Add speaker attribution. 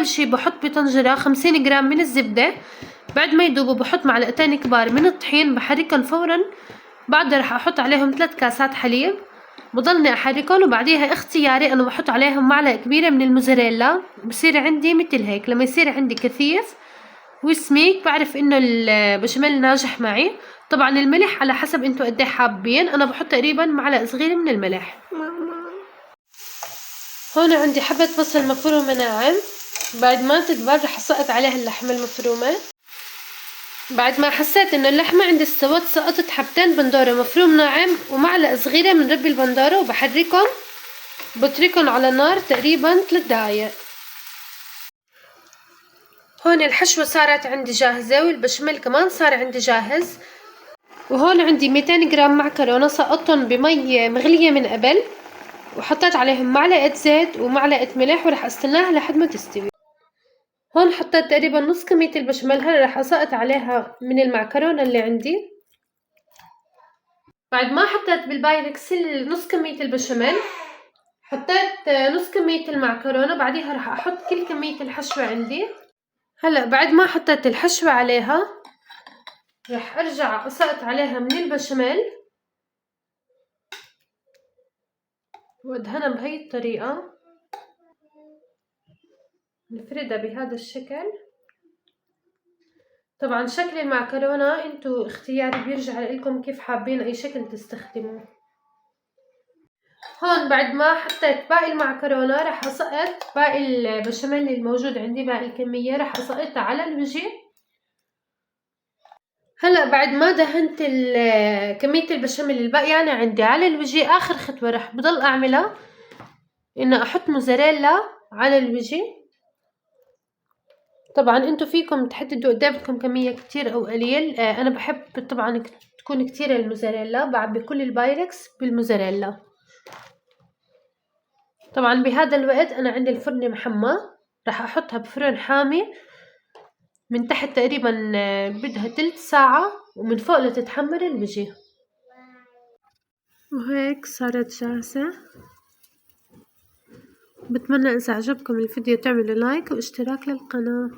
Speaker 1: أول شي بحط بطنجرة 50 جرام من الزبدة. بعد ما يدوبوا بحط معلقتين كبار من الطحين بحركن فورا. بعدها رح أحط عليهم 3 كاسات حليب، بضلني أحركن. وبعديها اختياري أنا بحط عليهم معلقة كبيرة من الموزاريلا، بصير عندي مثل هيك. لما يصير عندي كثيف وسميك بعرف إنه البشاميل ناجح معي. طبعا الملح على حسب انتو قد ايه حابين، أنا بحط تقريبا معلقة صغيرة من الملح. هون عندي حبة بصل مفرومة ناعم، بعد ما تدبل رح اسقط عليها اللحمة المفرومة. بعد ما حسيت انه اللحمة عندي استوت سقطت حبتين بندورة مفروم ناعم ومعلقة صغيرة من ربي البندورة وبحركن. بتركن على النار تقريبا 3 دقايق. هون الحشوة صارت عندي جاهزة والبشاميل كمان صار عندي جاهز. وهون عندي 200 جرام معكرونة سقطتهم بمي مغلية من قبل، وحطيت عليهم معلقة زيت ومعلقة ملح ورح استناها لحد ما تستوي. هون حطيت تقريبا نص كمية البشاميل. هلا رح اسقط عليها من المعكرونة اللي عندي. بعد ما حطيت بالبايركس نص كمية البشاميل، حطيت نص كمية المعكرونة. بعديها رح احط كل كمية الحشوة عندي. هلا بعد ما حطيت الحشوة عليها رح ارجع اسقط عليها من البشاميل وادهنها بهي الطريقة، نفردها بهذا الشكل. طبعا شكل المعكرونة انتو اختياري، بيرجع لكم كيف حابين اي شكل تستخدموه. هون بعد ما حطيت باقي المعكرونة رح اسقط باقي البشاميل الموجود عندي، باقي الكمية رح اسقطها على الوجه. هلا بعد ما دهنت كمية البشاميل الباقيانة عندي على الوجه، اخر خطوة رح بضل اعملها انه احط موزاريلا على الوجه. طبعا انتو فيكم تحددوا قد ايه بدكم كمية كتير او قليل. انا بحب طبعا تكون كتير الموزاريلا، بعبي كل البايركس بالموزاريلا. طبعا بهذا الوقت انا عندي الفرن محمى، راح احطها بفرن حامي من تحت تقريبا بدها 3 ساعة ومن فوق لتتحمر الوجه. وهيك صارت جاهزة. بتمنى اذا عجبكم الفيديو تعملوا لايك واشتراك للقناة.